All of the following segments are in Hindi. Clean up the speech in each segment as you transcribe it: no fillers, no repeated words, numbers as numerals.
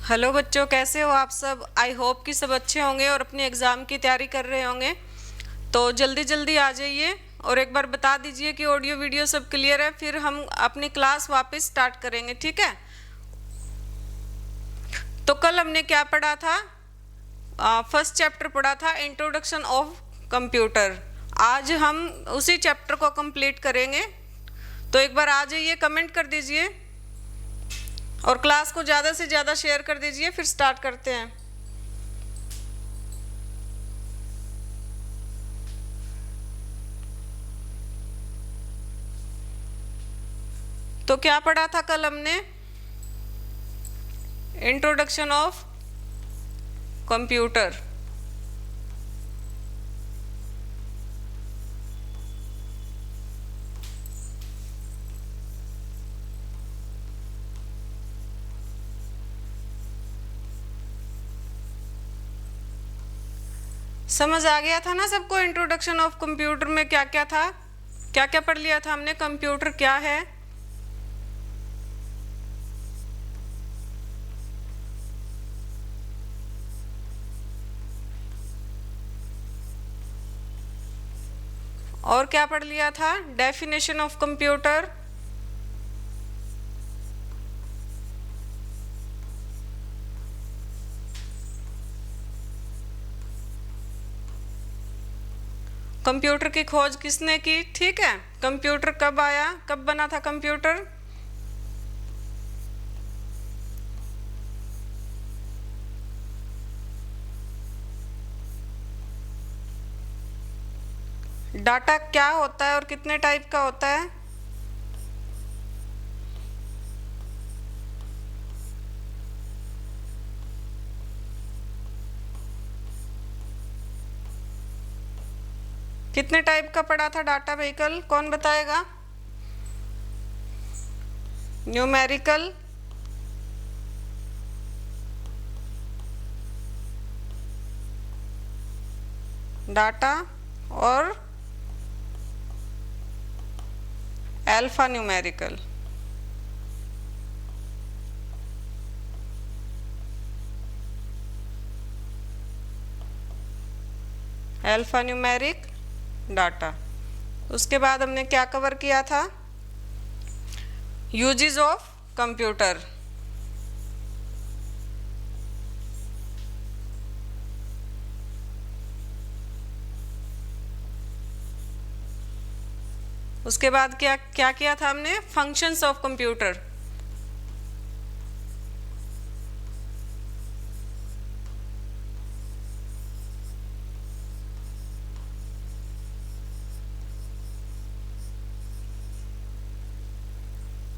हेलो बच्चों, कैसे हो आप सब। आई होप कि सब अच्छे होंगे और अपने एग्ज़ाम की तैयारी कर रहे होंगे। तो जल्दी जल्दी आ जाइए और एक बार बता दीजिए कि ऑडियो वीडियो सब क्लियर है, फिर हम अपनी क्लास वापस स्टार्ट करेंगे, ठीक है। तो कल हमने क्या पढ़ा था? फर्स्ट चैप्टर पढ़ा था, इंट्रोडक्शन ऑफ कंप्यूटर। आज हम उसी चैप्टर को कंप्लीट करेंगे। तो एक बार आ जाइए, कमेंट कर दीजिए और क्लास को ज़्यादा से ज़्यादा शेयर कर दीजिए, फिर स्टार्ट करते हैं। तो क्या पढ़ा था कल हमने? Introduction of computer. समझ आ गया था ना सबको? इंट्रोडक्शन ऑफ कंप्यूटर में क्या क्या था, क्या क्या पढ़ लिया था हमने? कंप्यूटर क्या है, और क्या पढ़ लिया था? डेफिनेशन ऑफ कंप्यूटर, कंप्यूटर की खोज किसने की, ठीक है। कंप्यूटर कब आया, कब बना था कंप्यूटर? डाटा क्या होता है और कितने टाइप का होता है? कितने टाइप का पढ़ा था डाटा व्हीकल, कौन बताएगा? न्यूमेरिकल, डाटा, और alpha numerical. Alpha numeric data. उसके बाद हमने क्या कवर किया था? Uses of computer. उसके बाद क्या क्या किया था हमने? Functions of computer.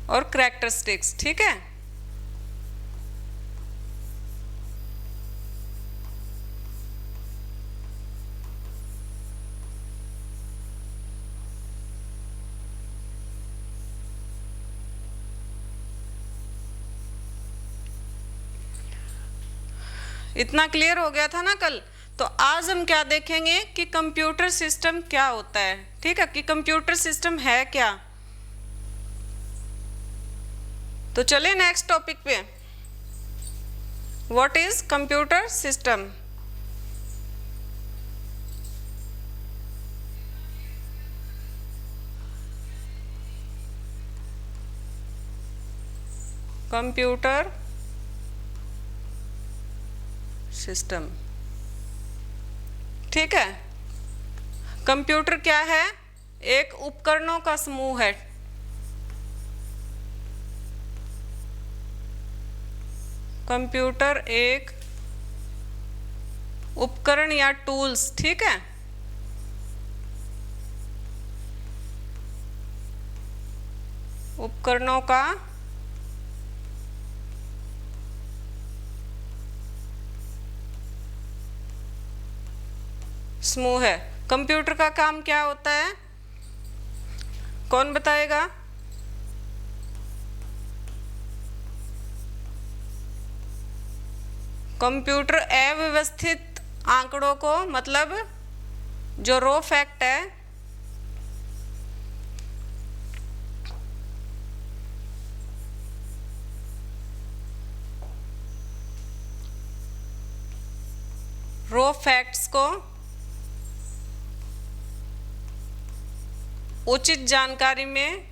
और कैरेक्टरिस्टिक्स, ठीक है। इतना क्लियर हो गया था ना कल? तो आज हम क्या देखेंगे कि कंप्यूटर सिस्टम क्या होता है, ठीक है, कि कंप्यूटर सिस्टम है क्या। तो चलिए नेक्स्ट टॉपिक पे। What is computer system? Computer system, ठीक है। कंप्यूटर क्या है? एक उपकरणों का समूह है। कंप्यूटर एक उपकरण या टूल्स, ठीक है। उपकरणों का समूह है। कंप्यूटर का काम क्या होता है, कौन बताएगा? कंप्यूटर अव्यवस्थित आंकड़ों को, मतलब जो रो फैक्ट है, रॉ फैक्ट्स को उचित जानकारी में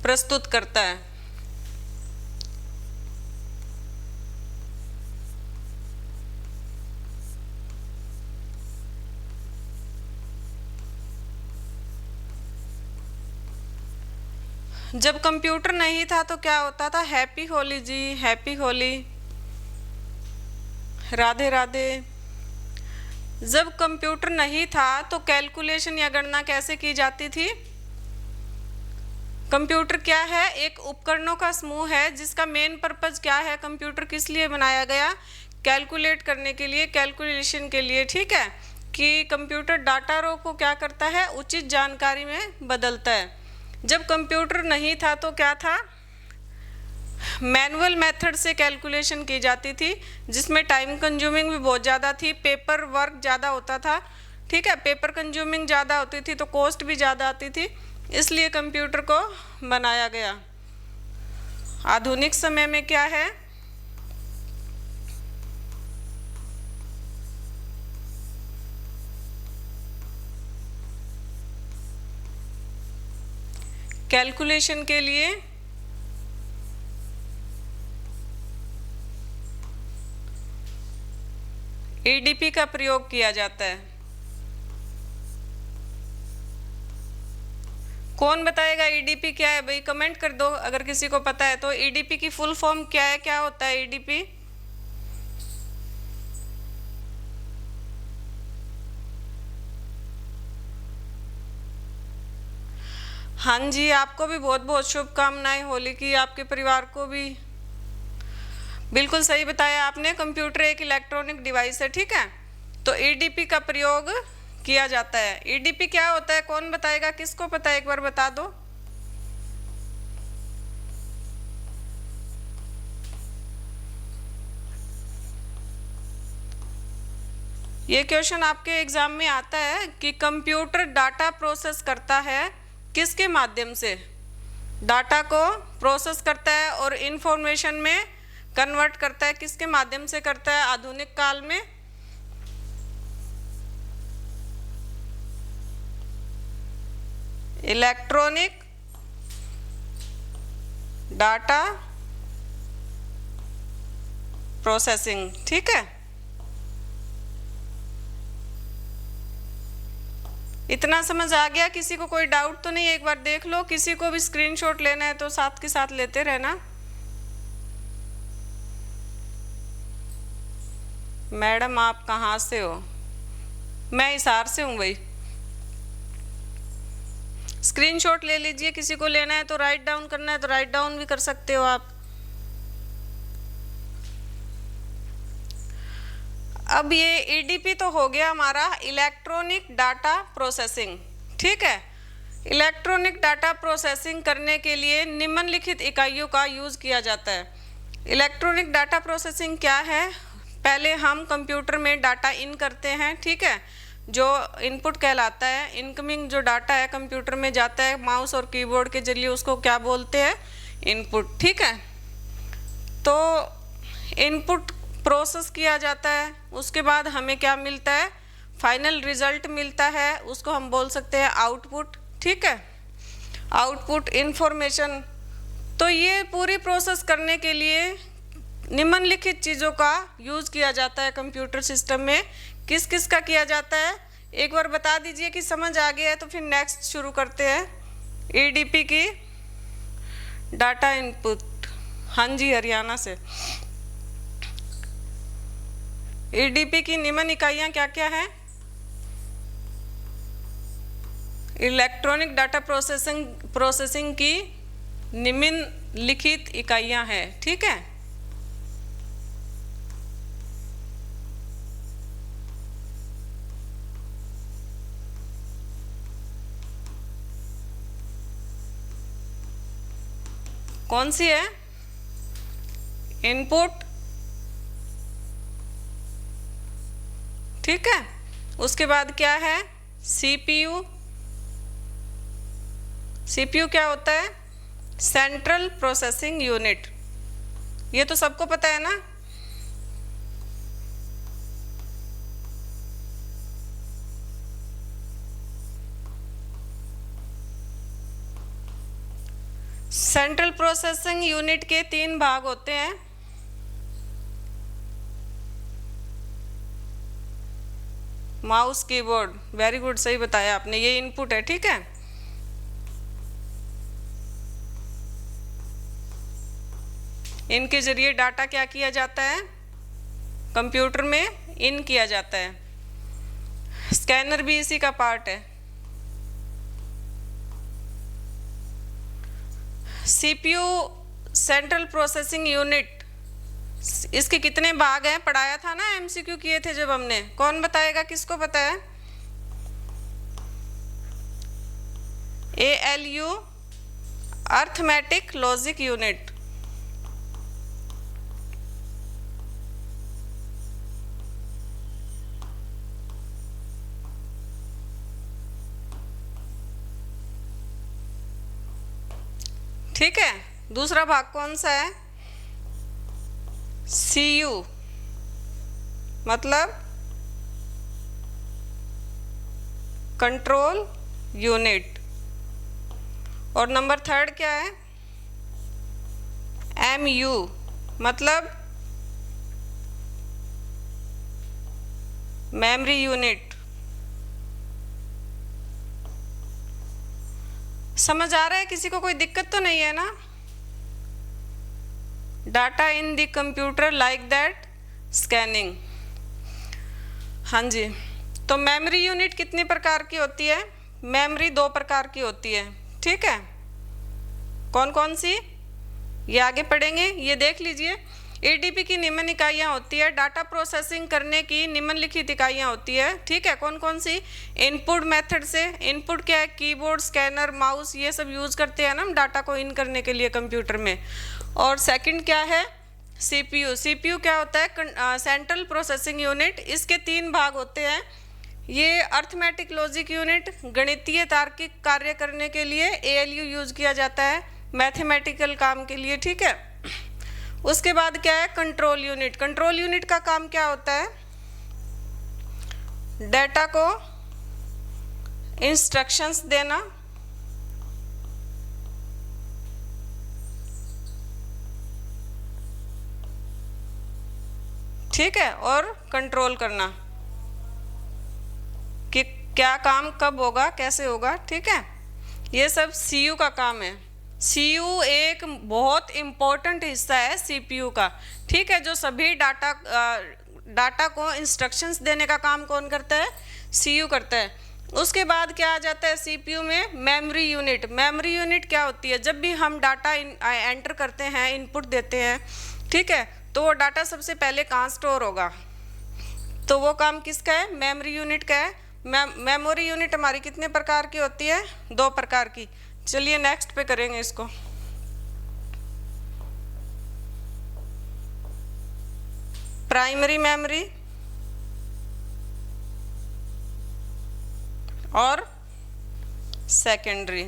प्रस्तुत करता है। जब कंप्यूटर नहीं था तो क्या होता था? हैप्पी होली जी, हैप्पी होली, राधे राधे। जब कंप्यूटर नहीं था तो कैलकुलेशन या गणना कैसे की जाती थी? कंप्यूटर क्या है? एक उपकरणों का समूह है जिसका मेन पर्पज क्या है? कंप्यूटर किस लिए बनाया गया? कैलकुलेट करने के लिए, कैलकुलेशन के लिए, ठीक है। कि कंप्यूटर डाटा रो को क्या करता है? उचित जानकारी में बदलता है। जब कंप्यूटर नहीं था तो क्या था? मैनुअल मेथड से कैलकुलेशन की जाती थी, जिसमें टाइम कंज्यूमिंग भी बहुत ज़्यादा थी, पेपर वर्क ज़्यादा होता था, ठीक है। पेपर कंज्यूमिंग ज़्यादा होती थी तो कॉस्ट भी ज़्यादा आती थी, इसलिए कंप्यूटर को बनाया गया। आधुनिक समय में क्या है? कैलकुलेशन के लिए एडीपी का प्रयोग किया जाता है। कौन बताएगा ईडीपी क्या है? भाई कमेंट कर दो अगर किसी को पता है तो। ईडीपी की फुल फॉर्म क्या है? क्या होता है ईडीपी? हाँ जी, आपको भी बहुत बहुत शुभकामनाएं होली की, आपके परिवार को भी। बिल्कुल सही बताया आपने, कंप्यूटर एक इलेक्ट्रॉनिक डिवाइस है, ठीक है। तो ईडीपी का प्रयोग किया जाता है। ईडीपी क्या होता है? कौन बताएगा? किसको पता है? एक बार बता दो। ये क्वेश्चन आपके एग्जाम में आता है कि कंप्यूटर डाटा प्रोसेस करता है किसके माध्यम से? डाटा को प्रोसेस करता है और इंफॉर्मेशन में कन्वर्ट करता है, किसके माध्यम से करता है आधुनिक काल में? इलेक्ट्रॉनिक डाटा प्रोसेसिंग, ठीक है। इतना समझ आ गया? किसी को कोई डाउट तो नहीं? एक बार देख लो, किसी को भी स्क्रीनशॉट लेना है तो साथ के साथ लेते रहना। मैडम आप कहाँ से हो? मैं हिसार से हूँ भाई। स्क्रीनशॉट ले लीजिए, किसी को लेना है तो राइट डाउन करना है तो राइट डाउन भी कर सकते हो आप। अब ये ईडीपी तो हो गया हमारा इलेक्ट्रॉनिक डाटा प्रोसेसिंग, ठीक है। इलेक्ट्रॉनिक डाटा प्रोसेसिंग करने के लिए निम्नलिखित इकाइयों का यूज़ किया जाता है। इलेक्ट्रॉनिक डाटा प्रोसेसिंग क्या है? पहले हम कंप्यूटर में डाटा इन करते हैं, ठीक है, जो इनपुट कहलाता है। इनकमिंग जो डाटा है कंप्यूटर में जाता है माउस और कीबोर्ड के जरिए, उसको क्या बोलते हैं? इनपुट, ठीक है। तो इनपुट प्रोसेस किया जाता है, उसके बाद हमें क्या मिलता है? फाइनल रिजल्ट मिलता है, उसको हम बोल सकते हैं आउटपुट, ठीक है। Output information. तो ये पूरी प्रोसेस करने के लिए निम्नलिखित चीज़ों का यूज़ किया जाता है कंप्यूटर सिस्टम में। किस किस का किया जाता है एक बार बता दीजिए कि समझ आ गया है तो फिर नेक्स्ट शुरू करते हैं। ईडीपी की डाटा इनपुट, हाँ जी हरियाणा से। ईडीपी की निम्न इकाइयाँ क्या क्या है? इलेक्ट्रॉनिक डाटा प्रोसेसिंग की निम्नलिखित इकाइयाँ हैं, ठीक है। कौन सी है? इनपुट, ठीक है। उसके बाद क्या है? सीपीयू। सीपीयू क्या होता है? सेंट्रल प्रोसेसिंग यूनिट, ये तो सबको पता है ना। सेंट्रल प्रोसेसिंग यूनिट के 3 भाग होते हैं। माउस, कीबोर्ड, वेरी गुड, सही बताया आपने, ये इनपुट है, ठीक है। इनके जरिए डाटा क्या किया जाता है, कंप्यूटर में इन किया जाता है। स्कैनर भी इसी का पार्ट है। सीपीयू सेंट्रल प्रोसेसिंग यूनिट, इसके कितने भाग हैं पढ़ाया था ना, एमसीक्यू किए थे जब हमने। कौन बताएगा, किसको पता है? ALU arithmetic logic unit. ठीक है। दूसरा भाग कौन सा है? CU मतलब कंट्रोल यूनिट। और नंबर 3 क्या है? MU मतलब मेमोरी यूनिट। समझ आ रहा है किसी को? कोई दिक्कत तो नहीं है ना? Data in the computer like that scanning. हाँ जी। तो मेमोरी यूनिट कितने प्रकार की होती है? मेमोरी 2 प्रकार की होती है, ठीक है। कौन कौन सी, ये आगे पढ़ेंगे, ये देख लीजिए। एडीपी की निम्न इकाइयाँ होती है, डाटा प्रोसेसिंग करने की निम्नलिखित इकाइयाँ होती है, ठीक है। कौन कौन सी? इनपुट मेथड से, इनपुट क्या है? कीबोर्ड, स्कैनर, माउस, ये सब यूज़ करते हैं ना हम डाटा को इन करने के लिए कंप्यूटर में। और सेकंड क्या है? सीपीयू। सीपीयू क्या होता है? Central processing unit. इसके 3 भाग होते हैं। ये अर्थमेटिक लॉजिक यूनिट, गणितीय तार्किक कार्य करने के लिए ALU यूज़ किया जाता है, मैथमेटिकल काम के लिए, ठीक है। उसके बाद क्या है? Control unit. कंट्रोल यूनिट का काम क्या होता है? डाटा को इंस्ट्रक्शंस देना, ठीक है, और कंट्रोल करना कि क्या काम कब होगा, कैसे होगा, ठीक है। ये सब CU का काम है। CU एक बहुत इम्पोर्टेंट हिस्सा है CPU का, ठीक है। जो सभी डाटा को इंस्ट्रक्शंस देने का काम कौन करता है? CU करता है। उसके बाद क्या आ जाता है CPU में? Memory unit. मेमोरी यूनिट क्या होती है? जब भी हम डाटा एंटर करते हैं, इनपुट देते हैं, ठीक है, तो वो डाटा सबसे पहले कहाँ स्टोर होगा? तो वो काम किसका है? मेमोरी यूनिट का है। मेमोरी यूनिट हमारी कितने प्रकार की होती है? 2 प्रकार की। चलिए नेक्स्ट पे करेंगे इसको। प्राइमरी मेमोरी और सेकेंडरी।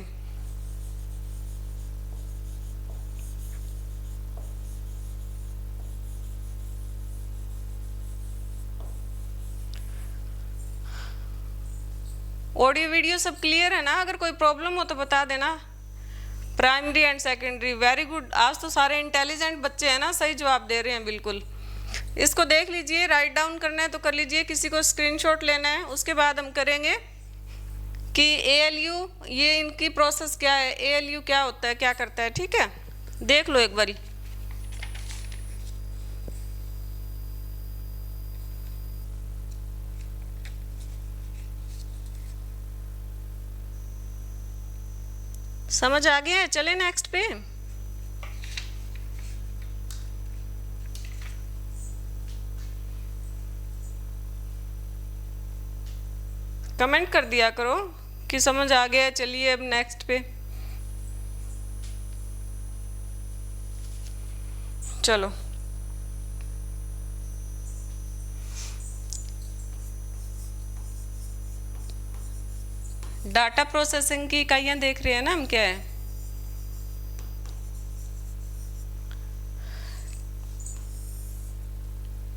ऑडियो वीडियो सब क्लियर है ना? अगर कोई प्रॉब्लम हो तो बता देना। Primary and secondary, very good. आज तो सारे इंटेलिजेंट बच्चे हैं ना, सही जवाब दे रहे हैं बिल्कुल। इसको देख लीजिए, राइट डाउन करना है तो कर लीजिए, किसी को स्क्रीनशॉट लेना है। उसके बाद हम करेंगे कि ALU, ये इनकी प्रोसेस क्या है, ALU क्या होता है, क्या करता है, ठीक है। देख लो एक बारी। समझ आ गया है? चले नेक्स्ट पे। कमेंट कर दिया करो कि समझ आ गया। चलिए अब नेक्स्ट पे चलो। डाटा प्रोसेसिंग की इकाइयाँ देख रहे हैं ना हम, क्या है?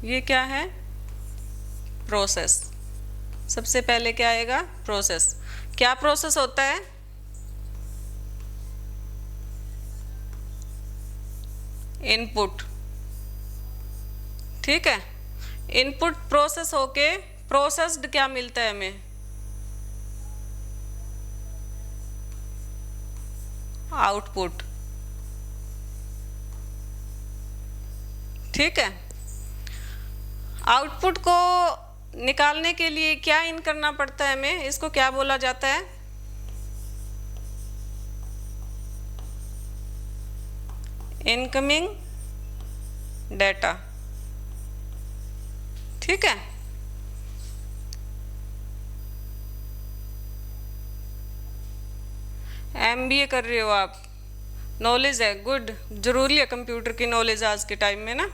ये क्या है? प्रोसेस। सबसे पहले क्या आएगा? प्रोसेस। क्या प्रोसेस होता है? इनपुट। ठीक है, इनपुट प्रोसेस होके प्रोसेस्ड क्या मिलता है हमें? आउटपुट। ठीक है, आउटपुट को निकालने के लिए क्या इन करना पड़ता है हमें? इसको क्या बोला जाता है? Incoming data. ठीक है, एमबीए कर रहे हो आप, नॉलेज है, गुड, जरूरी है कंप्यूटर की नॉलेज आज के टाइम में ना।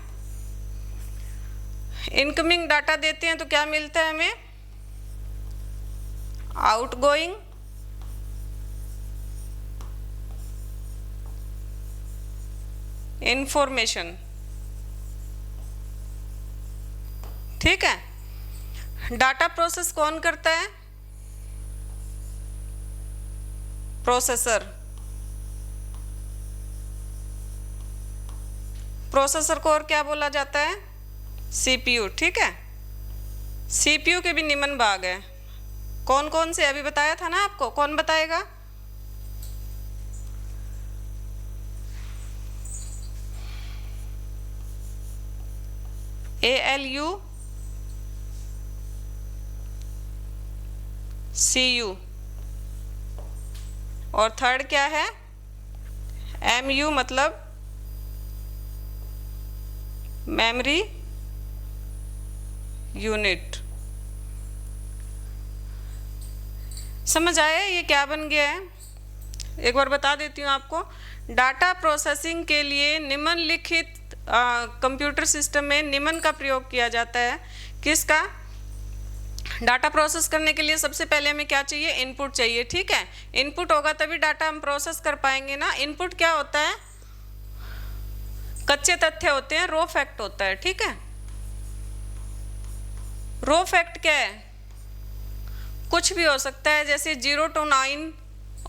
इनकमिंग डाटा देते हैं तो क्या मिलता है हमें? Outgoing information. ठीक है, डाटा प्रोसेस कौन करता है? प्रोसेसर। प्रोसेसर को और क्या बोला जाता है? सीपीयू। ठीक है, सीपीयू के भी निम्न भाग है। कौन कौन से? अभी बताया था ना आपको, कौन बताएगा? ALU, CU, और थर्ड क्या है? MU, मतलब मेमोरी यूनिट। समझ आया ये क्या बन गया है? एक बार बता देती हूँ आपको। डाटा प्रोसेसिंग के लिए निम्नलिखित कंप्यूटर सिस्टम में निम्न का प्रयोग किया जाता है। किसका? डाटा प्रोसेस करने के लिए सबसे पहले हमें क्या चाहिए? इनपुट चाहिए। ठीक है, इनपुट होगा तभी डाटा हम प्रोसेस कर पाएंगे ना। इनपुट क्या होता है? कच्चे तथ्य होते हैं, रो फैक्ट होता है। ठीक है, रो फैक्ट क्या है? कुछ भी हो सकता है, जैसे 0 to 9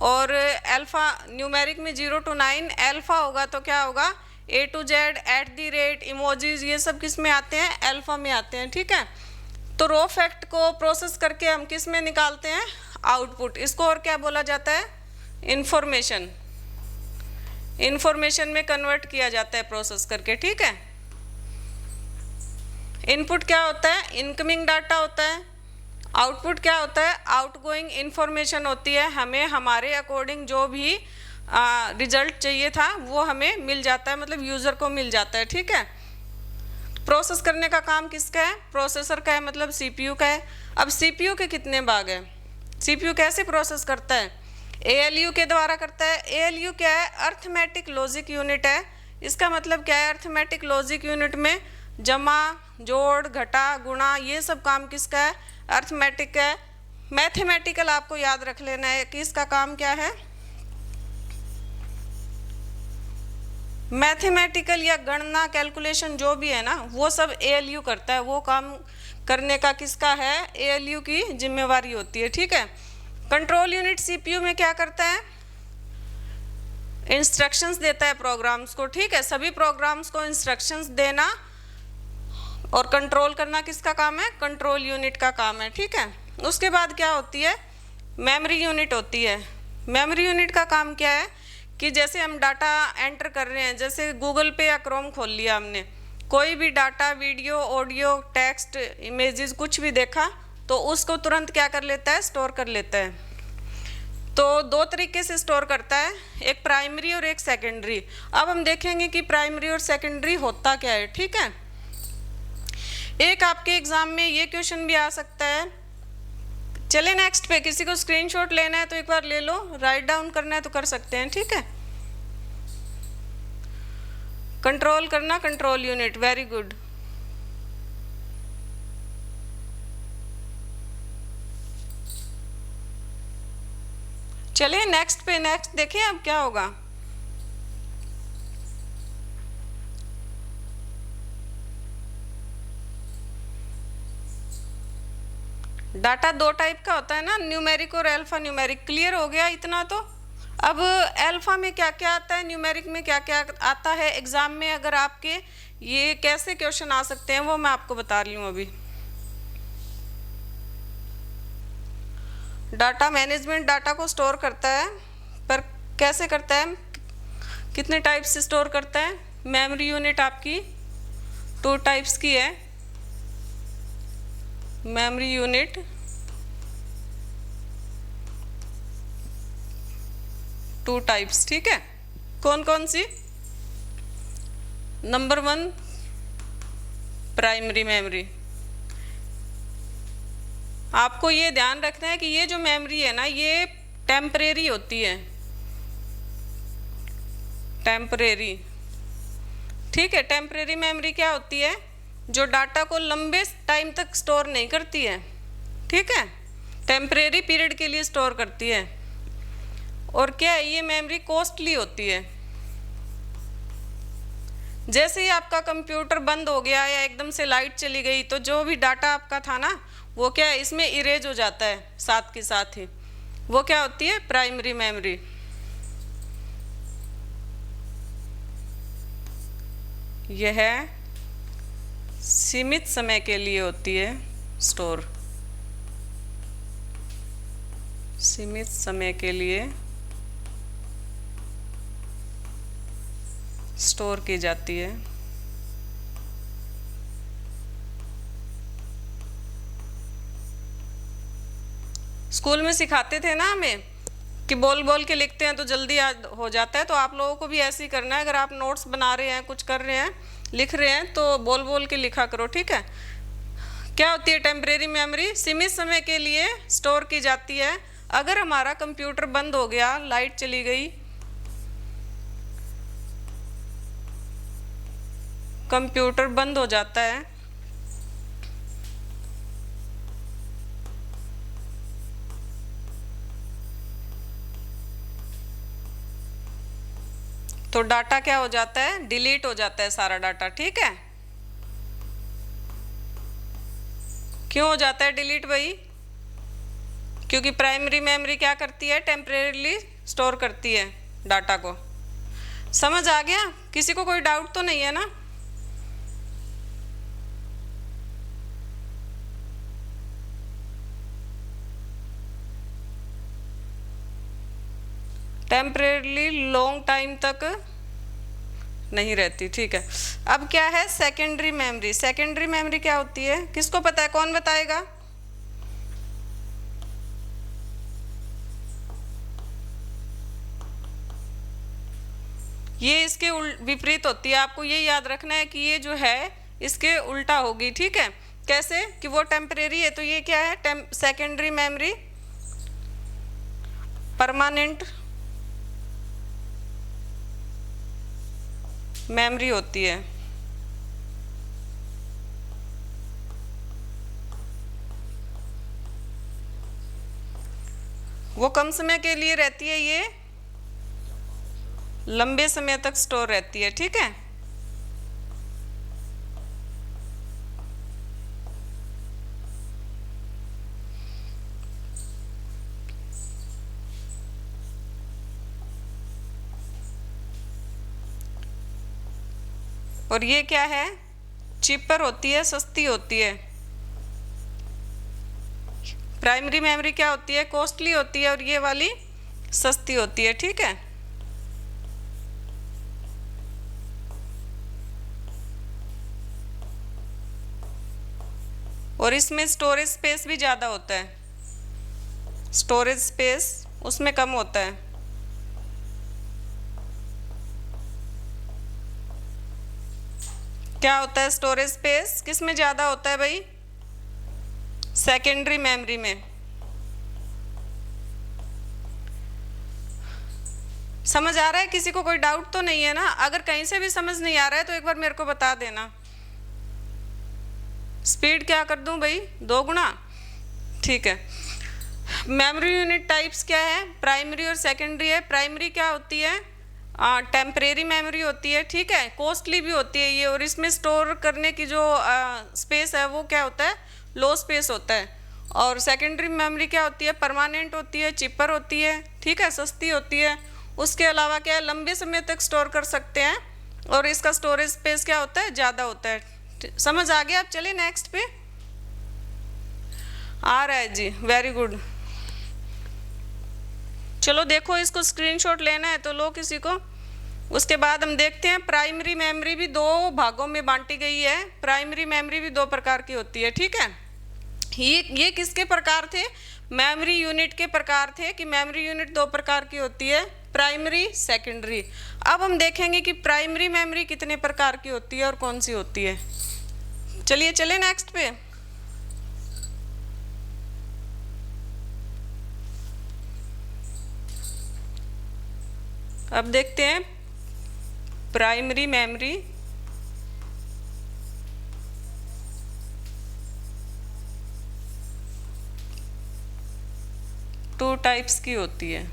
और अल्फा, न्यूमेरिक में 0 to 9, अल्फा होगा तो क्या होगा? A to Z, @ इमोजीज, ये सब किस में आते हैं? अल्फा में आते हैं। ठीक है, तो रो फैक्ट को प्रोसेस करके हम किस में निकालते हैं? आउटपुट। इसको और क्या बोला जाता है? इंफॉर्मेशन। इंफॉर्मेशन में कन्वर्ट किया जाता है प्रोसेस करके। ठीक है, इनपुट क्या होता है? इनकमिंग डाटा होता है। आउटपुट क्या होता है? आउटगोइंग इंफॉर्मेशन होती है। हमें हमारे अकॉर्डिंग जो भी रिजल्ट चाहिए था वो हमें मिल जाता है, मतलब यूज़र को मिल जाता है। ठीक है, प्रोसेस करने का काम किसका है? प्रोसेसर का है, मतलब सीपीयू का है। अब सीपीयू के कितने भाग हैं? सीपीयू कैसे प्रोसेस करता है? एएलयू के द्वारा करता है। एएलयू क्या है? अर्थमेटिक लॉजिक यूनिट है। इसका मतलब क्या है? अर्थमेटिक लॉजिक यूनिट में जमा, जोड़, घटा, गुणा, ये सब काम किसका है? अर्थमेटिक है। मैथमेटिकल आपको याद रख लेना है कि इसका काम क्या है? मैथमेटिकल या गणना, कैलकुलेशन जो भी है ना, वो सब एएलयू करता है। वो काम करने का किसका है? एएलयू की जिम्मेवारी होती है। ठीक है, कंट्रोल यूनिट सीपीयू में क्या करता है? इंस्ट्रक्शंस देता है प्रोग्राम्स को। ठीक है, सभी प्रोग्राम्स को इंस्ट्रक्शंस देना और कंट्रोल करना किसका काम है? कंट्रोल यूनिट का काम है। ठीक है, उसके बाद क्या होती है? मेमोरी यूनिट होती है। मेमोरी यूनिट का काम क्या है कि जैसे हम डाटा एंटर कर रहे हैं, जैसे गूगल पे या क्रोम खोल लिया हमने, कोई भी data, video, audio, text, images कुछ भी देखा तो उसको तुरंत क्या कर लेता है? स्टोर कर लेता है। तो दो तरीके से स्टोर करता है, एक प्राइमरी और एक सेकेंडरी। अब हम देखेंगे कि प्राइमरी और सेकेंडरी होता क्या है। ठीक है, एक आपके एग्जाम में ये क्वेश्चन भी आ सकता है। चले नेक्स्ट पे, किसी को स्क्रीनशॉट लेना है तो एक बार ले लो, राइट डाउन करना है तो कर सकते हैं। ठीक है, कंट्रोल करना, कंट्रोल यूनिट, वेरी गुड। चलिए नेक्स्ट पे, नेक्स्ट देखें अब क्या होगा। डाटा दो टाइप का होता है ना, न्यूमेरिक और अल्फा न्यूमेरिक। क्लियर हो गया इतना? तो अब अल्फा में क्या क्या आता है, न्यूमेरिक में क्या क्या आता है, एग्जाम में अगर आपके ये कैसे क्वेश्चन आ सकते हैं वो मैं आपको बता रही हूँ अभी। डाटा मैनेजमेंट डाटा को स्टोर करता है, पर कैसे करता है, कितने टाइप से स्टोर करता है। मेमोरी यूनिट आपकी 2 टाइप्स की है, मेमोरी यूनिट टू टाइप्स, ठीक है। कौन कौन सी? Number 1 primary memory. आपको ये ध्यान रखना है कि ये जो मेमोरी है ना ये टेम्परेरी होती है, टेम्परेरी, ठीक है। टेम्परेरी मेमोरी क्या होती है, जो डाटा को लंबे टाइम तक स्टोर नहीं करती है, ठीक है, टेम्परेरी पीरियड के लिए स्टोर करती है। और क्या है, ये मेमोरी कॉस्टली होती है। जैसे ही आपका कंप्यूटर बंद हो गया या एकदम से लाइट चली गई तो जो भी डाटा आपका था ना वो क्या है, इसमें इरेज हो जाता है साथ के साथ ही। वो क्या होती है, प्राइमरी मेमोरी। यह सीमित समय के लिए होती है स्टोर, सीमित समय के लिए स्टोर की जाती है। स्कूल में सिखाते थे ना हमें कि बोल बोल के लिखते हैं तो जल्दी याद हो जाता है, तो आप लोगों को भी ऐसे ही करना है। अगर आप नोट्स बना रहे हैं, कुछ कर रहे हैं, लिख रहे हैं, तो बोल बोल के लिखा करो, ठीक है। क्या होती है टेम्परेरी मेमोरी, सीमित समय के लिए स्टोर की जाती है। अगर हमारा कंप्यूटर बंद हो गया, लाइट चली गई, कंप्यूटर बंद हो जाता है, तो डाटा क्या हो जाता है, डिलीट हो जाता है सारा डाटा, ठीक है। क्यों हो जाता है डिलीट भाई? क्योंकि प्राइमरी मेमोरी क्या करती है, टेम्परेरीली स्टोर करती है डाटा को। समझ आ गया? किसी को कोई डाउट तो नहीं है ना? टेम्परेरीली लॉन्ग टाइम तक नहीं रहती, ठीक है। अब क्या है सेकेंडरी मेमोरी। सेकेंडरी मेमोरी क्या होती है, किसको पता है, कौन बताएगा? ये इसके विपरीत होती है। आपको ये याद रखना है कि ये जो है इसके उल्टा होगी, ठीक है। कैसे कि वो टेम्परेरी है तो ये क्या है, सेकेंडरी मेमोरी परमानेंट मेमोरी होती है। वो कम समय के लिए रहती है, ये लंबे समय तक स्टोर रहती है, ठीक है। और ये क्या है, चीपर होती है, सस्ती होती है। प्राइमरी मेमोरी क्या होती है, कॉस्टली होती है, और ये वाली सस्ती होती है, ठीक है। और इसमें स्टोरेज स्पेस भी ज़्यादा होता है, स्टोरेज स्पेस उसमें कम होता है। क्या होता है स्टोरेज स्पेस, किस में ज़्यादा होता है भाई, सेकेंडरी मेमोरी में। समझ आ रहा है? किसी को कोई डाउट तो नहीं है ना? अगर कहीं से भी समझ नहीं आ रहा है तो एक बार मेरे को बता देना। स्पीड क्या कर दूं भाई, 2 गुना, ठीक है। मेमोरी यूनिट टाइप्स क्या है, प्राइमरी और सेकेंडरी है। प्राइमरी क्या होती है, टेम्परेरी मेमोरी होती है, ठीक है, कॉस्टली भी होती है ये, और इसमें स्टोर करने की जो स्पेस है वो क्या होता है, लो स्पेस होता है। और सेकेंडरी मेमोरी क्या होती है, परमानेंट होती है, चिपर होती है, ठीक है, सस्ती होती है। उसके अलावा क्या है, लंबे समय तक स्टोर कर सकते हैं और इसका स्टोरेज स्पेस क्या होता है, ज़्यादा होता है। समझ आ गया? आप चलिए नेक्स्ट पे। आ रहा है जी, वेरी गुड। चलो देखो, इसको स्क्रीनशॉट लेना है तो लो किसी को। उसके बाद हम देखते हैं प्राइमरी मेमोरी भी दो भागों में बांटी गई है। प्राइमरी मेमोरी भी दो प्रकार की होती है, ठीक है। ये किसके प्रकार थे, मेमोरी यूनिट के प्रकार थे कि मेमोरी यूनिट दो प्रकार की होती है, प्राइमरी, सेकेंडरी। अब हम देखेंगे कि प्राइमरी मेमोरी कितने प्रकार की होती है और कौन सी होती है। चलिए चले नेक्स्ट पे। अब देखते हैं प्राइमरी मेमोरी। टू टाइप्स की होती है।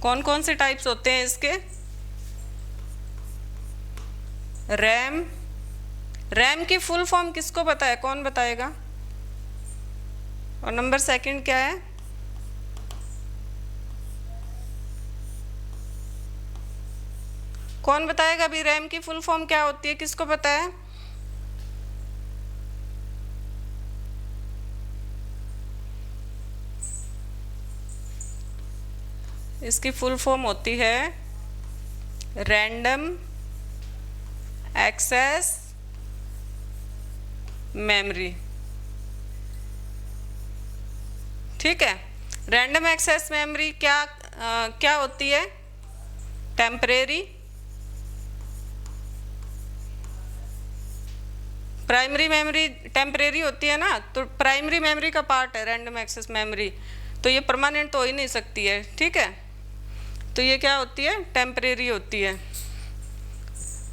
कौन कौन से टाइप्स होते हैं इसके? रैम। रैम की फुल फॉर्म किसको पता है, कौन बताएगा? और नंबर सेकंड क्या है? कौन बताएगा अभी रैम की फुल फॉर्म क्या होती है, किसको पता है? इसकी फुल फॉर्म होती है रैंडम एक्सेस मेमोरी, ठीक है। रैंडम एक्सेस मेमोरी क्या होती है? टेम्परेरी। प्राइमरी मेमोरी टेम्परेरी होती है ना, तो प्राइमरी मेमोरी का पार्ट है रैंडम एक्सेस मेमोरी, तो ये परमानेंट तो हो ही नहीं सकती है, ठीक है। तो ये क्या होती है, टेम्परेरी होती है।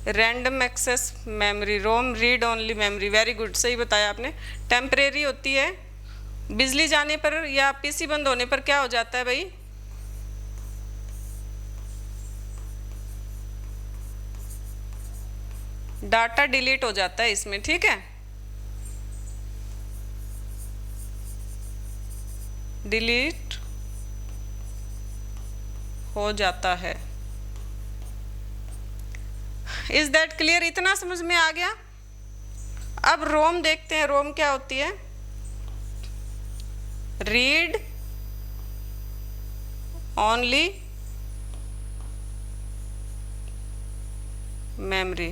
Random access memory, ROM read only memory, very good, सही बताया आपने। टेम्परेरी होती है, बिजली जाने पर या पीसी बंद होने पर क्या हो जाता है भाई, डाटा डिलीट हो जाता है इसमें, ठीक है। डिलीट हो जाता है। Is that clear? इतना समझ में आ गया? अब रोम देखते हैं, रोम क्या होती है? Read only memory.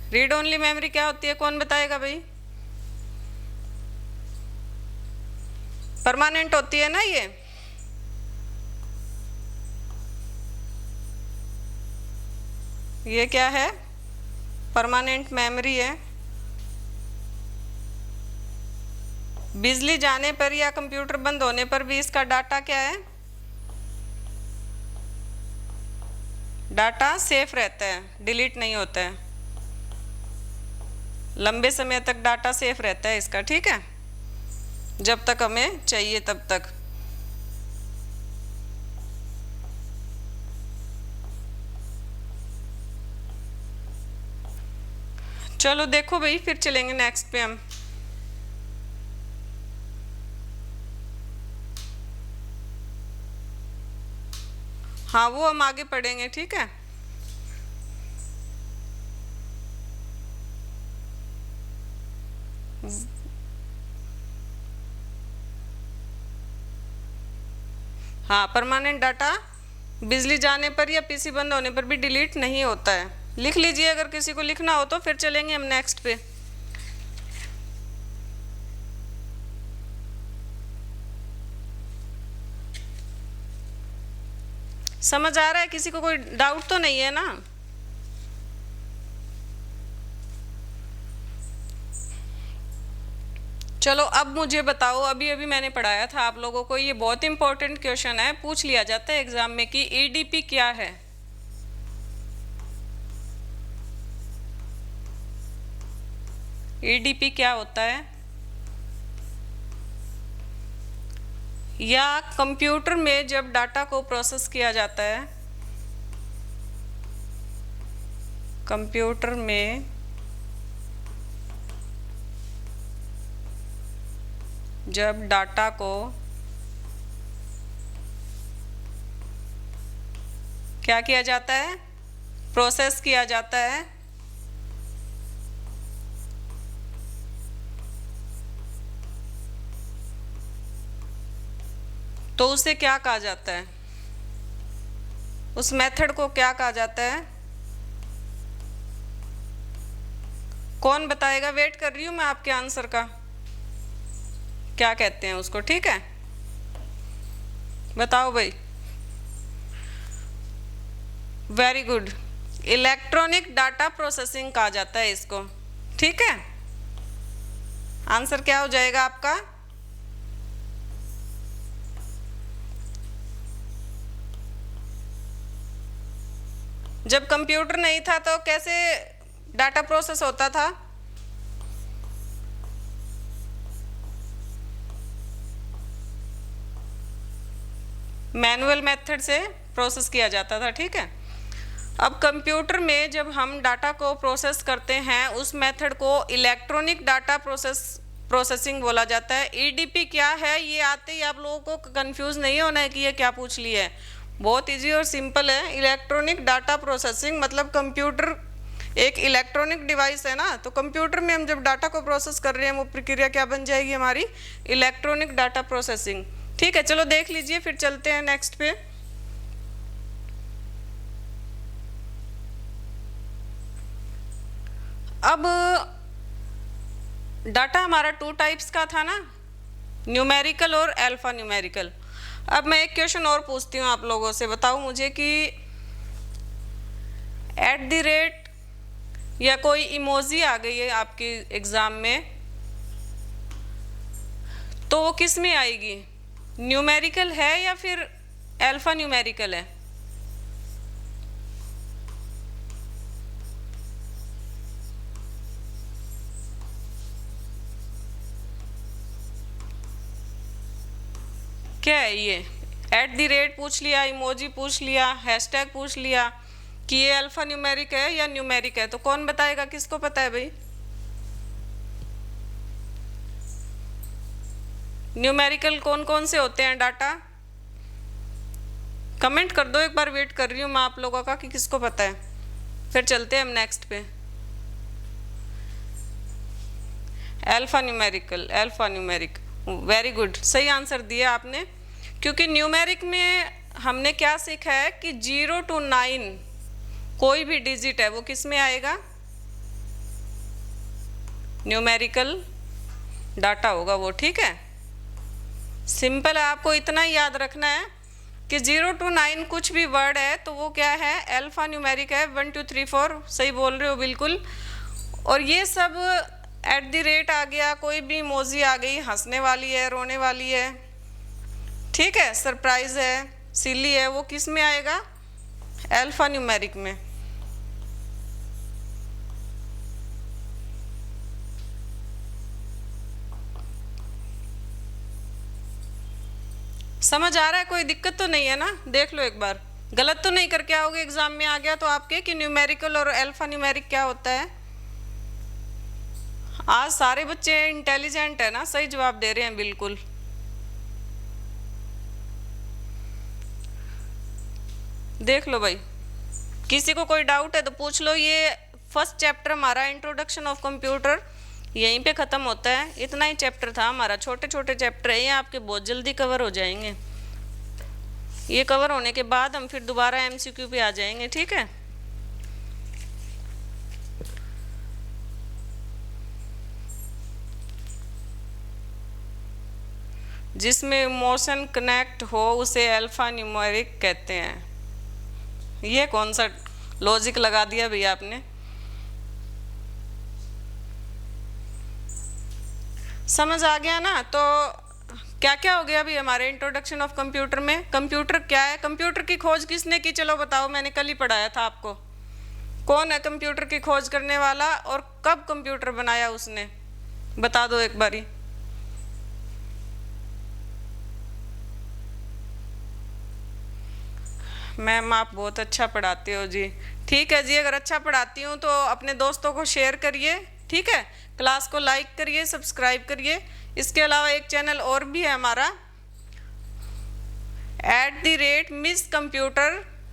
Read only memory क्या होती है, कौन बताएगा भाई? परमानेंट होती है ना ये क्या है, परमानेंट मेमोरी है। बिजली जाने पर या कंप्यूटर बंद होने पर भी इसका डाटा क्या है, डाटा सेफ रहता है, डिलीट नहीं होता है, लंबे समय तक डाटा सेफ रहता है इसका, ठीक है, जब तक हमें चाहिए तब तक। चलो देखो भाई, फिर चलेंगे नेक्स्ट पे हम। हाँ वो हम आगे पढ़ेंगे, ठीक है। हाँ, परमानेंट डाटा बिजली जाने पर या पीसी बंद होने पर भी डिलीट नहीं होता है। लिख लीजिए अगर किसी को लिखना हो तो, फिर चलेंगे हम नेक्स्ट पे। समझ आ रहा है? किसी को कोई डाउट तो नहीं है ना? चलो अब मुझे बताओ, अभी अभी मैंने पढ़ाया था आप लोगों को, ये बहुत इंपॉर्टेंट क्वेश्चन है, पूछ लिया जाता है एग्जाम में कि ईडीपी क्या है। ईडीपी क्या होता है? या कंप्यूटर में जब डाटा को प्रोसेस किया जाता है, कंप्यूटर में जब डाटा को क्या किया जाता है, प्रोसेस किया जाता है, तो उसे क्या कहा जाता है, उस मेथड को क्या कहा जाता है? कौन बताएगा? वेट कर रही हूं मैं आपके आंसर का, क्या कहते हैं उसको। ठीक है, बताओ भाई। Very good, electronic data processing कहा जाता है इसको। ठीक है, आंसर क्या हो जाएगा आपका? जब कंप्यूटर नहीं था तो कैसे डाटा प्रोसेस होता था? मैनुअल मेथड से प्रोसेस किया जाता था। ठीक है, अब कंप्यूटर में जब हम डाटा को प्रोसेस करते हैं उस मेथड को इलेक्ट्रॉनिक डाटा प्रोसेसिंग बोला जाता है। ईडीपी क्या है, ये आते ही आप लोगों को कंफ्यूज नहीं होना है कि ये क्या पूछ लिया है। बहुत इजी और सिंपल है। इलेक्ट्रॉनिक डाटा प्रोसेसिंग मतलब कंप्यूटर एक इलेक्ट्रॉनिक डिवाइस है ना, तो कंप्यूटर में हम जब डाटा को प्रोसेस कर रहे हैं वो प्रक्रिया क्या बन जाएगी हमारी? Electronic data processing. ठीक है, चलो देख लीजिए, फिर चलते हैं नेक्स्ट पे। अब डाटा हमारा 2 टाइप्स का था ना, न्यूमेरिकल और अल्फा न्यूमेरिकल। अब मैं एक क्वेश्चन और पूछती हूँ आप लोगों से, बताओ मुझे कि @ या कोई इमोजी आ गई है आपके एग्जाम में, तो वो किस में आएगी? न्यूमेरिकल है या फिर अल्फा न्यूमेरिकल है? क्या है ये? @ पूछ लिया, इमोजी पूछ लिया, हैशटैग पूछ लिया कि ये अल्फा न्यूमेरिक है या न्यूमेरिक है, तो कौन बताएगा? किसको पता है भाई? न्यूमेरिकल कौन कौन से होते हैं डाटा? कमेंट कर दो एक बार, वेट कर रही हूँ मैं आप लोगों का कि किसको पता है। फिर चलते हैं हम नेक्स्ट पे। अल्फा न्यूमेरिक, वेरी गुड, सही आंसर दिया आपने। क्योंकि न्यूमेरिक में हमने क्या सीखा है कि 0 to 9 कोई भी डिजिट है वो किस में आएगा? न्यूमेरिकल डाटा होगा वो। ठीक है, सिंपल है, आपको इतना ही याद रखना है कि 0 to 9 कुछ भी वर्ड है तो वो क्या है? अल्फा न्यूमेरिक है। 1 2 3 4 सही बोल रहे हो बिल्कुल। और ये सब @ आ गया, कोई भी इमोजी आ गई, हंसने वाली है, रोने वाली है, ठीक है, सरप्राइज है, सिली है, वो किस में आएगा? अल्फा न्यूमेरिक में। समझ आ रहा है? कोई दिक्कत तो नहीं है ना? देख लो एक बार, गलत तो नहीं करके आओगे एग्जाम में आ गया तो आपके कि न्यूमेरिकल और अल्फा न्यूमेरिक क्या होता है। आज सारे बच्चे इंटेलिजेंट है ना, सही जवाब दे रहे हैं बिल्कुल। देख लो भाई, किसी को कोई डाउट है तो पूछ लो। ये फर्स्ट चैप्टर हमारा इंट्रोडक्शन ऑफ कंप्यूटर यहीं पे ख़त्म होता है। इतना ही चैप्टर था हमारा, छोटे छोटे चैप्टर है ये, आपके बहुत जल्दी कवर हो जाएंगे। ये कवर होने के बाद हम फिर दोबारा MCQ पे आ जाएंगे। ठीक है, जिसमें इमोशन कनेक्ट हो उसे अल्फा न्यूमेरिक कहते हैं। ये कौन सा लॉजिक लगा दिया भैया आपने? समझ आ गया ना? तो क्या क्या हो गया अभी हमारे इंट्रोडक्शन ऑफ कंप्यूटर में? कंप्यूटर क्या है? कंप्यूटर की खोज किसने की? चलो बताओ, मैंने कल ही पढ़ाया था आपको। कौन है कंप्यूटर की खोज करने वाला और कब कंप्यूटर बनाया उसने? बता दो एक बारी। मैम आप बहुत अच्छा पढ़ाते हो जी। ठीक है जी, अगर अच्छा पढ़ाती हूँ तो अपने दोस्तों को शेयर करिए। ठीक है, क्लास को लाइक करिए, सब्सक्राइब करिए। इसके अलावा एक चैनल और भी है हमारा @Miss Computer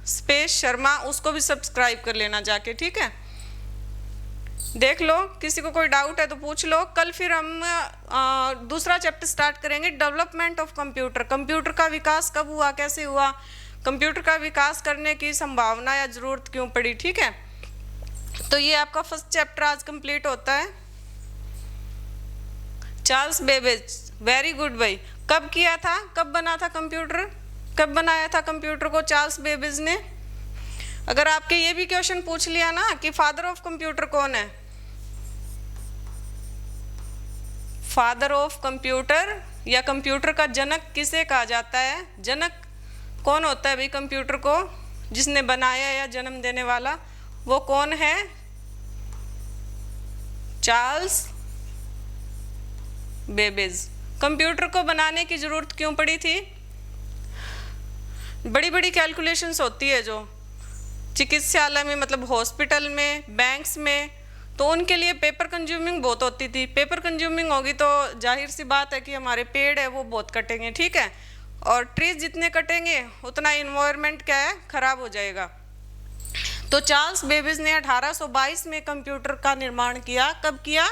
स्पेस शर्मा, उसको भी सब्सक्राइब कर लेना जाके, ठीक है। देख लो, किसी को कोई डाउट है तो पूछ लो। कल फिर हम दूसरा चैप्टर स्टार्ट करेंगे, डेवलपमेंट ऑफ कंप्यूटर। कंप्यूटर का विकास कब हुआ, कैसे हुआ, कंप्यूटर का विकास करने की संभावना या ज़रूरत क्यों पड़ी, ठीक है। तो ये आपका फर्स्ट चैप्टर आज कंप्लीट होता है। चार्ल्स बेबेज, वेरी गुड भाई। कब किया था, कब बना था कंप्यूटर, कब बनाया था कंप्यूटर को चार्ल्स बेबेज ने? अगर आपके ये भी क्वेश्चन पूछ लिया ना कि फादर ऑफ कंप्यूटर कौन है, फादर ऑफ कंप्यूटर या कंप्यूटर का जनक किसे कहा जाता है? जनक कौन होता है भाई कंप्यूटर को, जिसने बनाया या जन्म देने वाला, वो कौन है? Charles Babbage. कंप्यूटर को बनाने की ज़रूरत क्यों पड़ी थी? बड़ी बड़ी कैलकुलेशंस होती है जो चिकित्सालय में, मतलब हॉस्पिटल में, बैंक्स में, तो उनके लिए पेपर कंज्यूमिंग बहुत होती थी। पेपर कंज्यूमिंग होगी तो जाहिर सी बात है कि हमारे पेड़ है वो बहुत कटेंगे, ठीक है, और ट्रीज जितने कटेंगे उतना इन्वायरमेंट क्या है, खराब हो जाएगा। तो चार्ल्स बेबेज ने 1822 में कंप्यूटर का निर्माण किया। कब किया?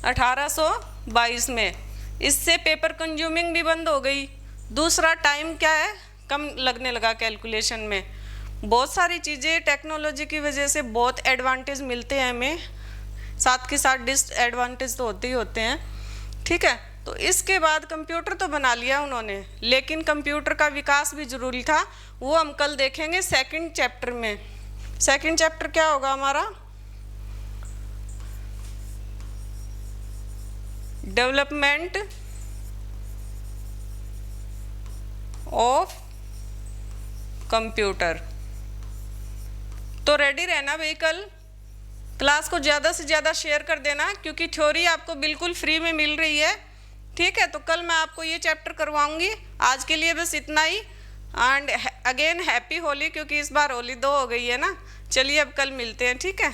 1822 में। इससे पेपर कंज्यूमिंग भी बंद हो गई। दूसरा, टाइम क्या है, कम लगने लगा कैलकुलेशन में। बहुत सारी चीज़ें टेक्नोलॉजी की वजह से बहुत एडवांटेज मिलते हैं हमें, साथ के साथ डिसएडवांटेज तो होते ही होते हैं, ठीक है। तो इसके बाद कंप्यूटर तो बना लिया उन्होंने, लेकिन कंप्यूटर का विकास भी जरूरी था, वो हम कल देखेंगे सेकंड चैप्टर में। सेकंड चैप्टर क्या होगा हमारा? Development of computer. तो रेडी रहना भाई, कल क्लास को ज़्यादा से ज़्यादा शेयर कर देना, क्योंकि थ्योरी आपको बिल्कुल फ्री में मिल रही है, ठीक है। तो कल मैं आपको ये चैप्टर करवाऊंगी। आज के लिए बस इतना ही। एंड अगेन हैप्पी होली, क्योंकि इस बार होली 2 हो गई है ना। चलिए अब कल मिलते हैं, ठीक है।